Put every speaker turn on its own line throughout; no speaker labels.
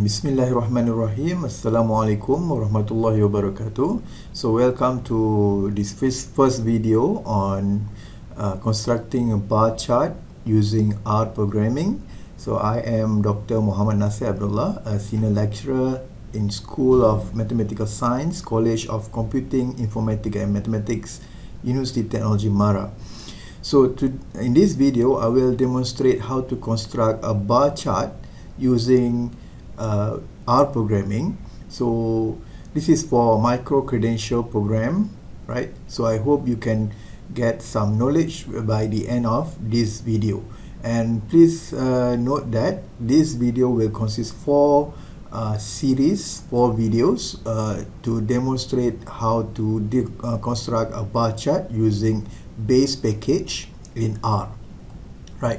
Bismillahirrahmanirrahim. Assalamualaikum warahmatullahi wabarakatuh. So welcome to this first video on constructing a bar chart using R programming. So I am Dr. Muhammad Nasir Abdullah, a senior lecturer in School of Mathematical Science, College of Computing, Informatics and Mathematics, University Technology Mara. So in this video, I will demonstrate how to construct a bar chart using R programming. So this is for micro-credential program, right? So I hope you can get some knowledge by the end of this video. And please note that this video will consist four videos to demonstrate how to construct a bar chart using base package in R, right?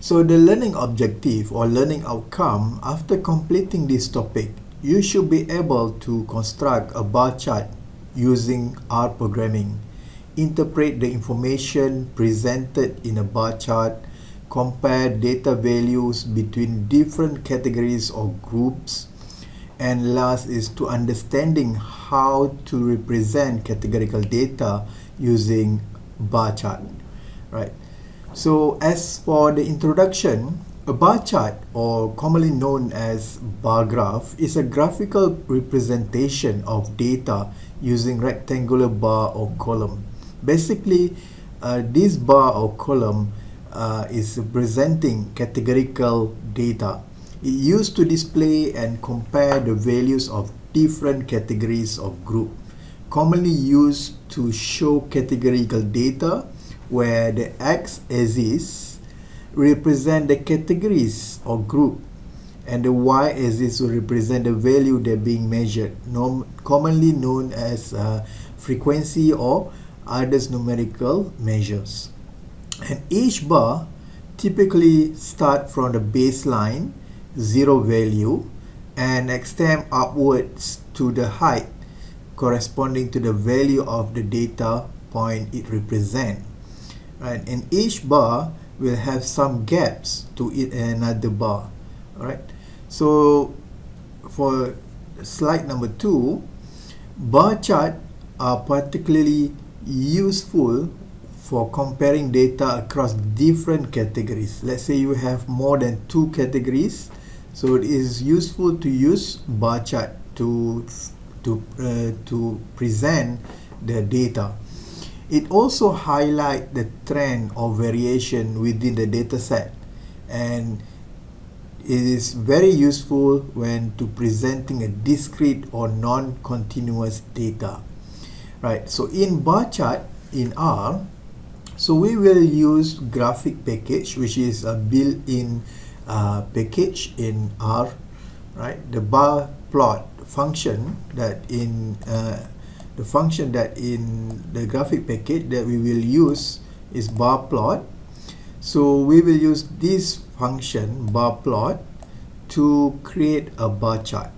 So the learning objective or learning outcome after completing this topic, you should be able to construct a bar chart using R programming, interpret the information presented in a bar chart, compare data values between different categories or groups, and last is to understanding how to represent categorical data using bar chart, right? So as for the introduction, a bar chart, or commonly known as bar graph, is a graphical representation of data using rectangular bar or column. Basically, this bar or column is representing categorical data. It used to display and compare the values of different categories of group, commonly used to show categorical data where the x-axis represent the categories or group and the y-axis will represent the value they're being measured, commonly known as frequency or others numerical measures. And each bar typically start from the baseline, 0 value, and extend upwards to the height corresponding to the value of the data point it represents. Right, and each bar will have some gaps to another bar. Alright, so for slide number 2, bar chart are particularly useful for comparing data across different categories. Let's say you have more than 2 categories, so it is useful to use bar chart to present the data. It also highlights the trend or variation within the data set, and it is very useful when to presenting a discrete or non-continuous data. Right, so in bar chart in R, so we will use graphic package, which is a built-in package in R, right? The bar plot function that in the graphic package that we will use is bar plot. So we will use this function bar plot to create a bar chart.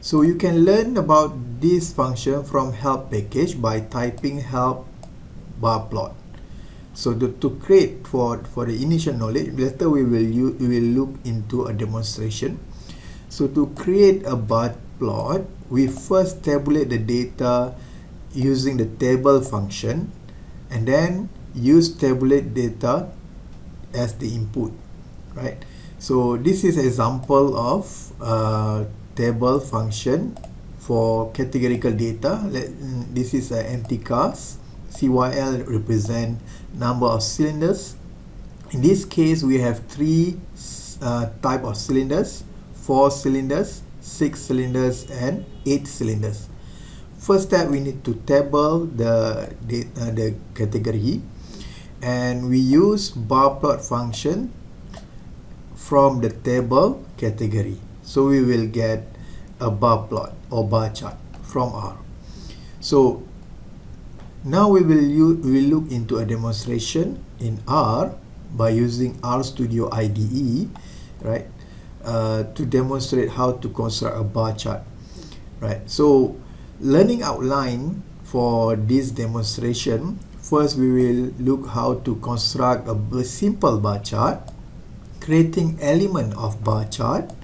So you can learn about this function from help package by typing help bar plot. So to create for the initial knowledge, later we will look into a demonstration. So to create a bar plot, we first tabulate the data using the table function, and then use tabulate data as the input, right? So this is example of table function for categorical data. This is an empty cast. CYL represent number of cylinders. In this case, we have 3 type of cylinders: 4 cylinders, 6 cylinders, and 8 cylinders. First step, we need to table the category, and we use bar plot function from the table category. So we will get a bar plot or bar chart from R. So now we will look into a demonstration in R by using RStudio IDE, right, to demonstrate how to construct a bar chart, right? So learning outline for this demonstration, first we will look how to construct a simple bar chart, creating element of bar chart,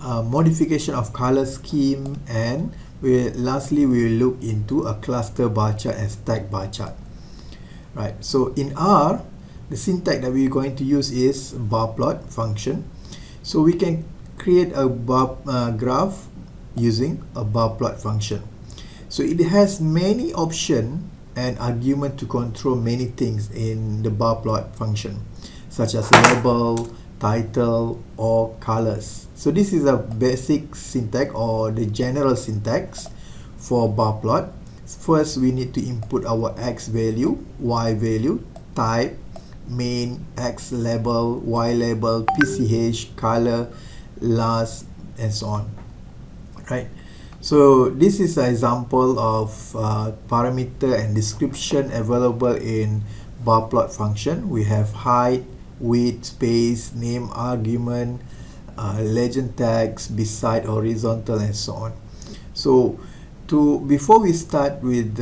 modification of color scheme, and lastly we will look into a cluster bar chart and stack bar chart. Right, so in R, the syntax that we're going to use is bar plot function. So we can create a bar graph using a bar plot function. So it has many options and argument to control many things in the bar plot function, such as label, title, or colors. So this is a basic syntax or the general syntax for bar plot. First, we need to input our X value, Y value, type, main, X label, Y label, PCH, color, last, and so on. Right. So this is an example of parameter and description available in bar plot function. We have height, width, space, name, argument, legend tags, beside, horizontal, and so on. So before we start with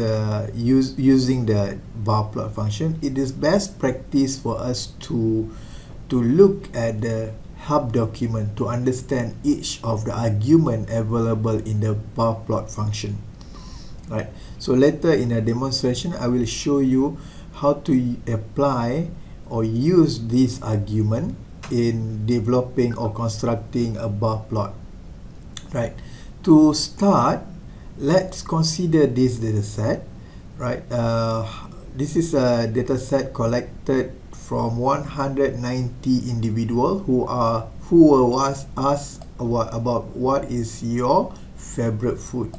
using the bar plot function, it is best practice for us to look at the help document to understand each of the argument available in the bar plot function. Right. So later in a demonstration, I will show you how to apply or use this argument in developing or constructing a bar plot. Right. To start, let's consider this data set. Right. This is a data set collected from 190 individuals who was asked about what is your favorite food.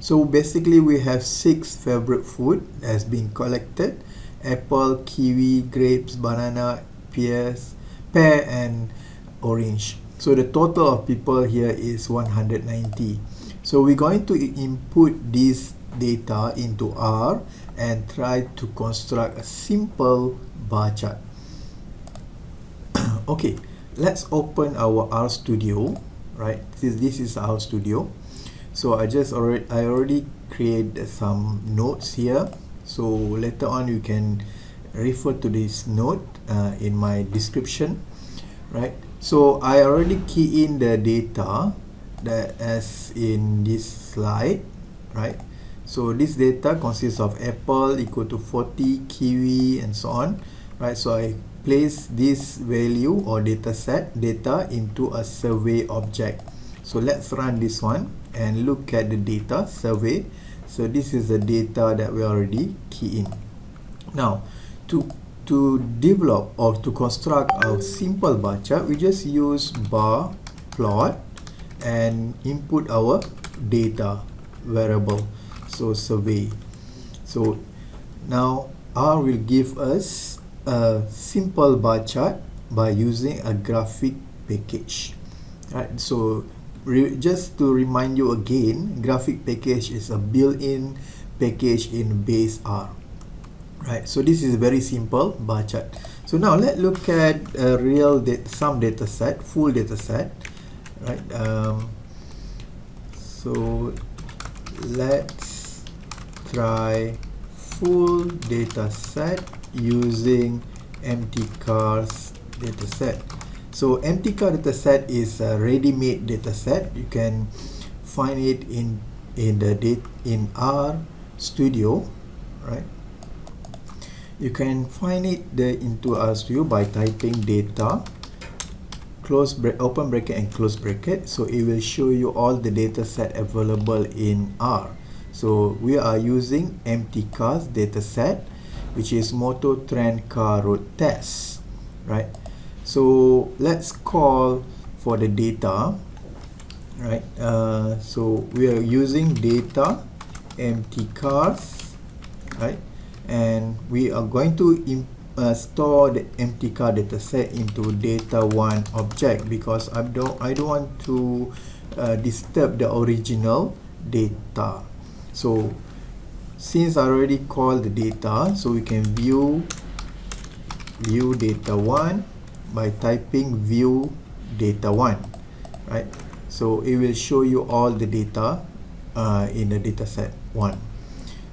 So basically we have 6 favorite food has been collected: apple, kiwi, grapes, banana, pear, and orange. So the total of people here is 190. So we're going to input this data into R and try to construct a simple bar chart. Okay, let's open our R Studio. Right, this is our Studio. So I already created some notes here. So later on you can refer to this note in my description. Right, so I already key in the data that as in this slide. Right, so this data consists of apple equal to 40, kiwi, and so on. Right, so I place this value or data into a survey object. So let's run this one and look at the data survey. So this is the data that we already key in. Now to develop or to construct a simple bar chart, we just use bar plot and input our data variable, so survey. So now R will give us a simple bar chart by using a graphic package. Right, so just to remind you again, graphic package is a built-in package in base R. Right, so this is a very simple bar chart. So now let's look at a some data set, full data set. Right, so let's try full data set using empty cars data set. So empty car data set is a ready-made data set. You can find it in R Studio. Right, you can find it into R Studio by typing data, open bracket and close bracket. So it will show you all the data set available in R. So we are using empty cars data set, which is motor, trend, car, road test. Right, so let's call for the data. Right, so we are using data empty cars. Right, and we are going to store the empty car data set into data1 object because I don't want to disturb the original data. So since I already called the data, so we can view data1 by typing view data1. Right, so it will show you all the data in the data set 1.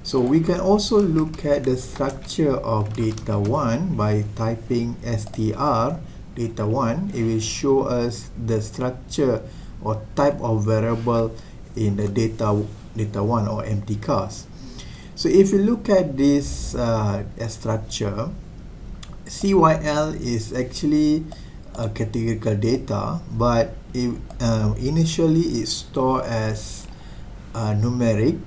So we can also look at the structure of data1 by typing str data1. It will show us the structure or type of variable in the data1 or empty cars. So if you look at this structure, CYL is actually a categorical data, but initially it's stored as numeric.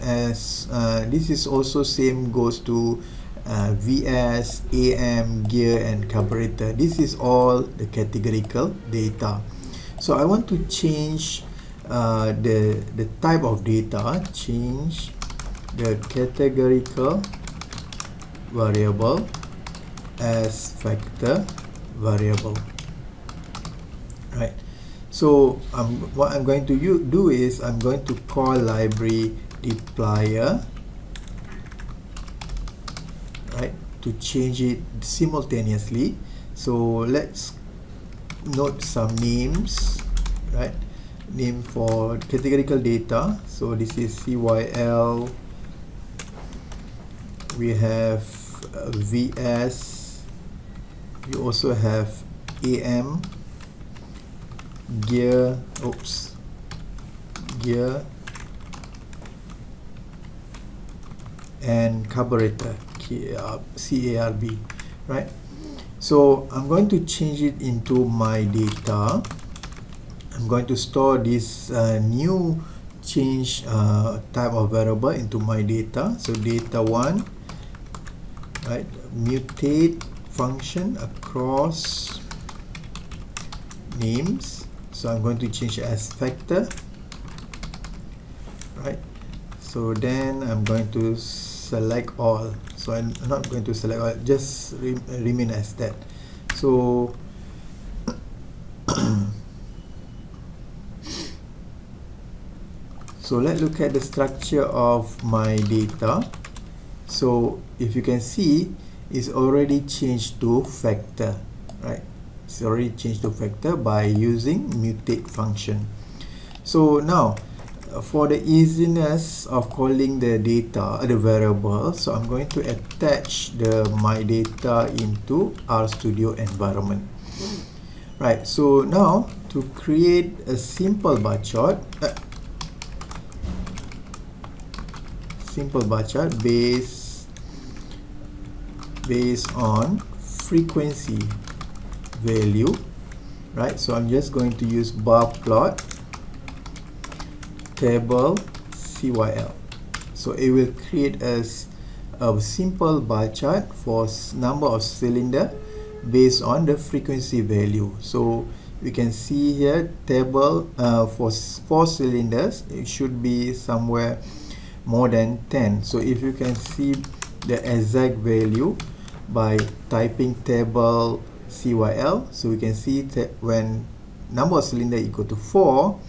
As this is also same goes to VS, AM, gear, and carburetor. This is all the categorical data. So I want to change the type of data. Change the categorical variable as factor variable. Right. So what I'm going to do is I'm going to call library dplyr, right, to change it simultaneously. So let's note some names, right? Name for categorical data. So this is CYL. We have VS. You also have AM, gear, gear, and carburetor, CARB, right? So I'm going to change it into my data. I'm going to store this new change type of variable into my data. So data1, right, mutate function across names. So I'm going to change it as factor, right? So then I'm going to select all. So I'm not going to select all, just remain as that. So so let's look at the structure of my data. So if you can see, it's already changed to factor, right? It's already changed to factor by using mutate function. So now for the easiness of calling the data, the variable, so I'm going to attach my data into RStudio environment. Right, so now to create a simple bar chart, based on frequency value, right? So I'm just going to use bar plot table CYL. So it will create a simple bar chart for number of cylinder based on the frequency value. So you can see here table for 4 cylinders, it should be somewhere more than 10. So if you can see the exact value by typing table CYL, so we can see when number of cylinder equal to 4,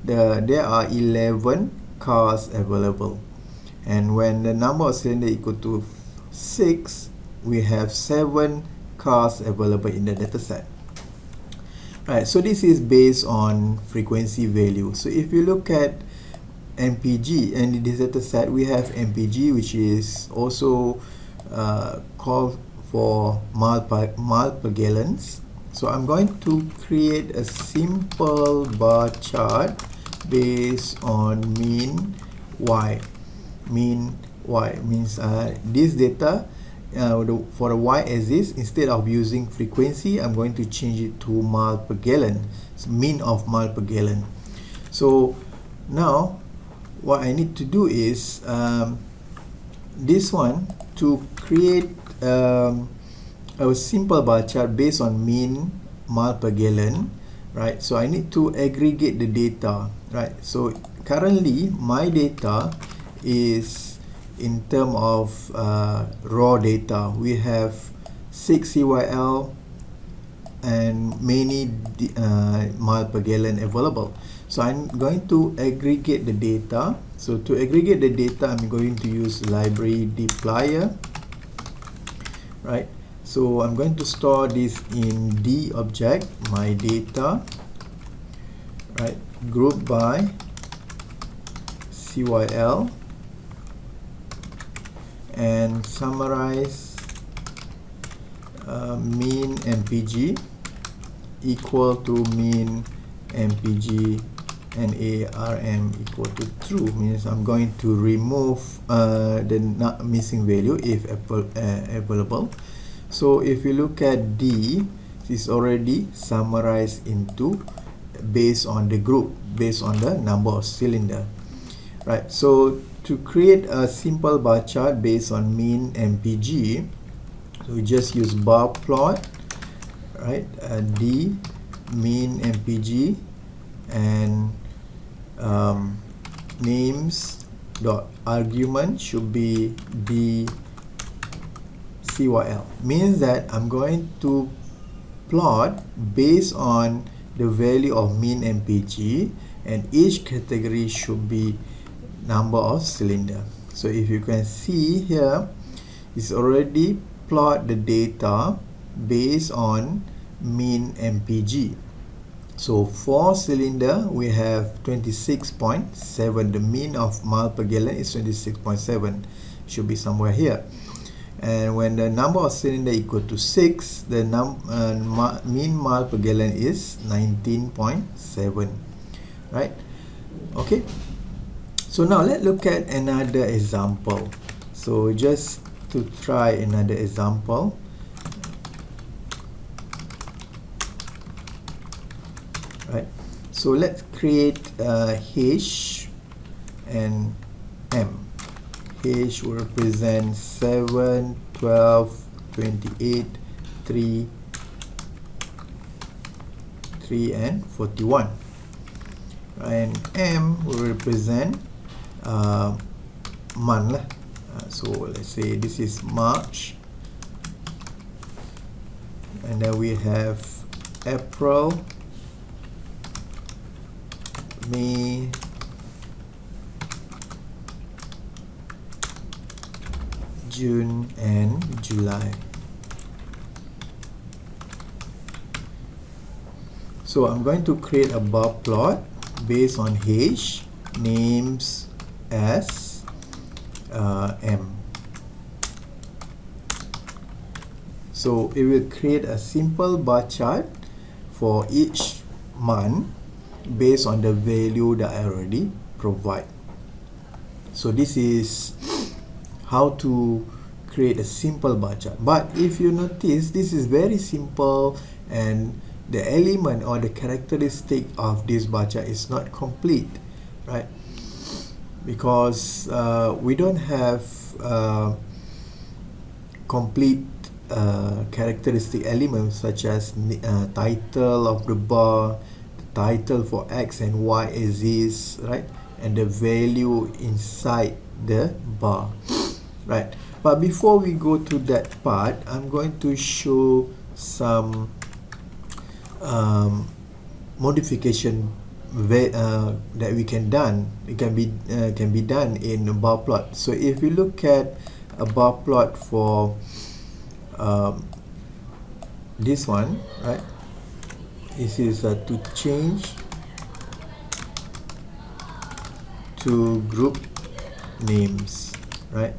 there are 11 cars available, and when the number of cylinder equal to 6, we have 7 cars available in the dataset. Right, so this is based on frequency value. So if you look at MPG, and in this dataset we have MPG, which is also called for mile per gallons. So I'm going to create a simple bar chart based on mean Y. Mean Y means this data for the y-axis, instead of using frequency, I'm going to change it to mile per gallon. It's mean of mile per gallon. So now what I need to do is this one, to create a simple bar chart based on mean mile per gallon, right? So I need to aggregate the data, right? So currently my data is in terms of raw data. We have 6 CYL and many mile per gallon available. So I'm going to aggregate the data. So to aggregate the data, I'm going to use library dplyr, right? So I'm going to store this in D object, my data, right? Group by CYL, and summarize mean MPG equal to mean MPG NARM equal to true, means I'm going to remove the not missing value if available. So if you look at D, it's already summarized into based on the group, based on the number of cylinder, right? So to create a simple bar chart based on mean MPG, so we just use bar plot, right? D mean MPG and names dot argument should be D CYL, means that I'm going to plot based on the value of mean MPG, and each category should be number of cylinder. So if you can see here, it's already plot the data based on mean MPG. So for cylinder we have 26.7. The mean of mile per gallon is 26.7, should be somewhere here. And when the number of cylinder equal to 6, the mean mile per gallon is 19.7, right? Okay, so now let's look at another example. So just to try another example, right? So let's create H and M. H will represent 7, 12, 28, 3, 3 and 41. And M will represent month. So let's say this is March, and then we have April, May, June and July. So I'm going to create a bar plot based on H, names as M. So it will create a simple bar chart for each month based on the value that I already provide. So this is how to create a simple bar chart. But if you notice, this is very simple, and the element or the characteristic of this bar chart is not complete, right? Because we don't have complete characteristic elements such as title of the bar, the title for X and Y axis, right? And the value inside the bar, right? But before we go to that part, I'm going to show some modification that we can done. It can be done in a bar plot. So if you look at a bar plot for this one, right? This is to change to group names, right?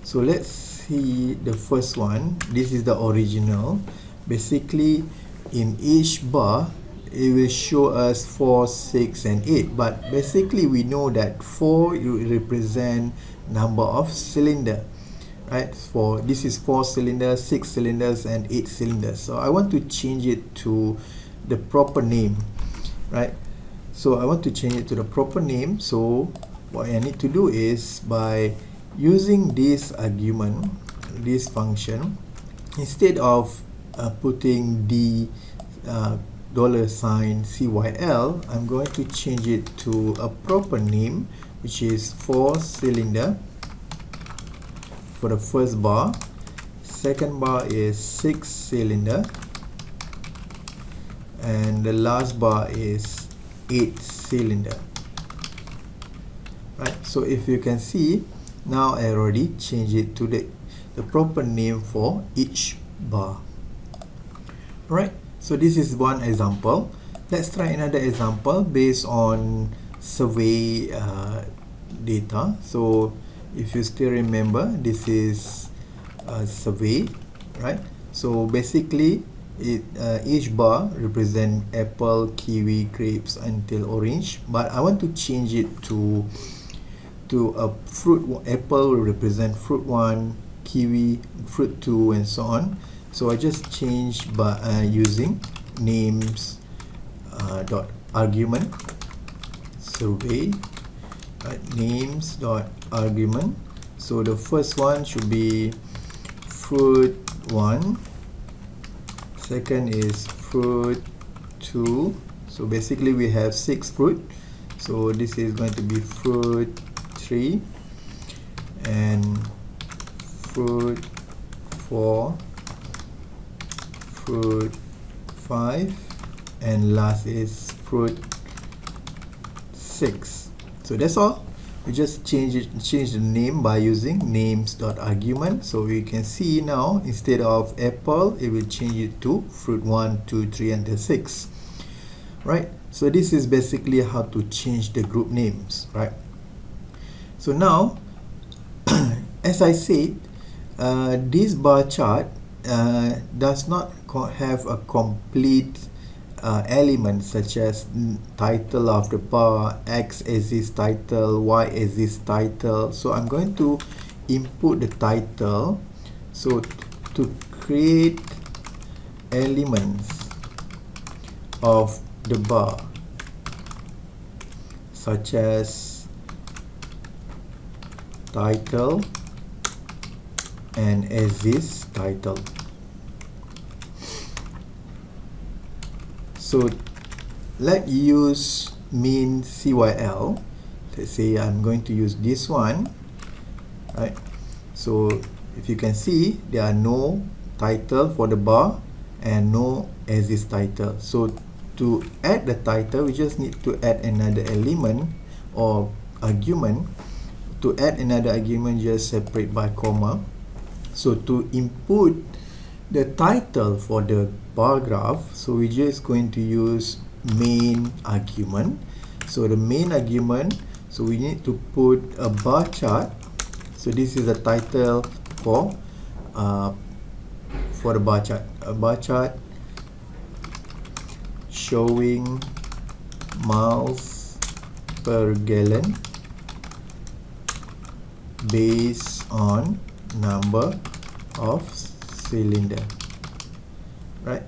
So let's see the first one. This is the original. Basically, in each bar, it will show us 4, 6, and 8. But basically, we know that 4 will represent number of cylinder, right? This is 4 cylinders, 6 cylinders, and 8 cylinders. So I want to change it to the proper name, right? So I want to change it to the proper name. So what I need to do is, by using this argument, this function, instead of putting the $sign CYL, I'm going to change it to a proper name, which is 4 cylinder for the first bar. Second bar is 6 cylinder, and the last bar is 8 cylinder, right? So if you can see, now I already changed it to the proper name for each bar. Alright, so this is one example. Let's try another example based on survey data. So if you still remember, this is a survey, right? So basically, each bar represent apple, kiwi, grapes until orange, but I want to change it to a fruit. Apple will represent fruit 1, kiwi fruit 2, and so on. So I just change by using names dot argument survey, names dot argument. So the first one should be fruit 1, second is fruit 2. So basically we have 6 fruit, so this is going to be fruit 3, and fruit 4, fruit 5, and last is fruit 6. So that's all. We just change the name by using names.argument. So we can see now, instead of apple, it will change it to fruit 1, 2, 3 until 6. Right? So this is basically how to change the group names, right? So now, as I said, this bar chart does not have a complete element such as title of the bar, X as its title, Y as its title. So I'm going to input the title. So to create elements of the bar, such as title and as its title. So let's use min CYL. Let's say I'm going to use this one, right? So if you can see, there are no title for the bar and no as is title. So to add the title, we just need to add another element or argument. To add another argument, just separate by comma. So to input the title for the bar graph, so we're just going to use main argument. So the main argument, so we need to put a bar chart. So this is the title for the bar chart. A bar chart showing miles per gallon based on number of cylinder, right?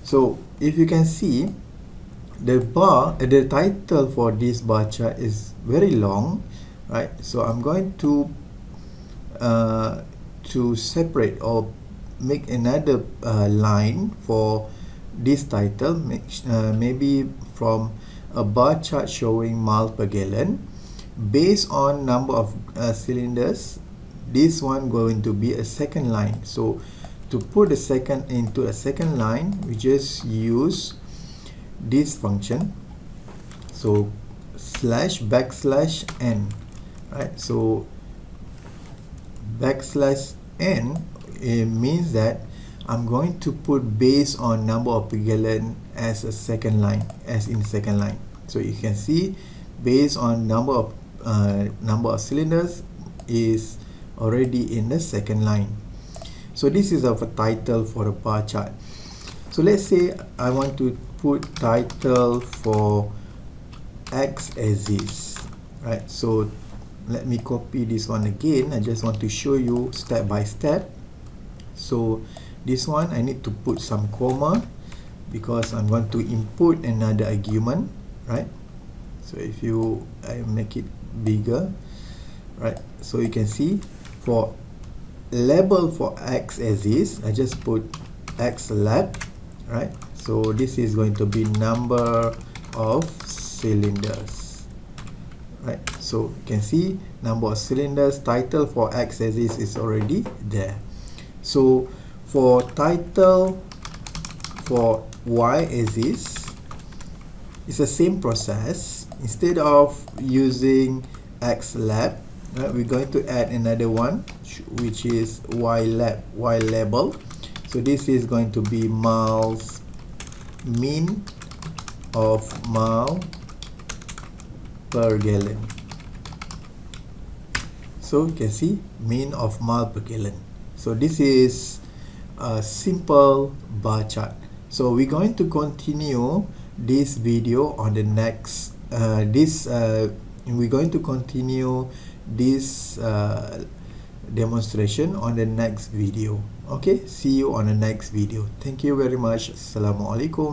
So if you can see, the title for this bar chart is very long, right? So I'm going to separate or make another line for this title, maybe from a bar chart showing miles per gallon based on number of cylinders. This one going to be a second line. So to put the second into a second line, we just use this function. So /n, right? So /n, it means that I'm going to put based on number of per gallon as a second line, as in second line. So you can see based on number of cylinders is already in the second line. So this is of a title for a bar chart. So let's say I want to put title for X as is, right? So let me copy this one again. I just want to show you step by step. So this one I need to put some comma because I'm going to input another argument, right? So if I make it bigger, right? So you can see for label for X as is, I just put X lab, right? So this is going to be number of cylinders, right? So you can see number of cylinders. Title for X as is already there. So for title for Y as is, it's the same process. Instead of using X lab, right, we're going to add another one, which is Y label. So this is going to be miles, mean of mile per gallon. So you can see mean of mile per gallon. So this is a simple bar chart. So we're going to continue this video on the next we're going to continue this demonstration on the next video. Okay, see you on the next video. Thank you very much. Assalamualaikum.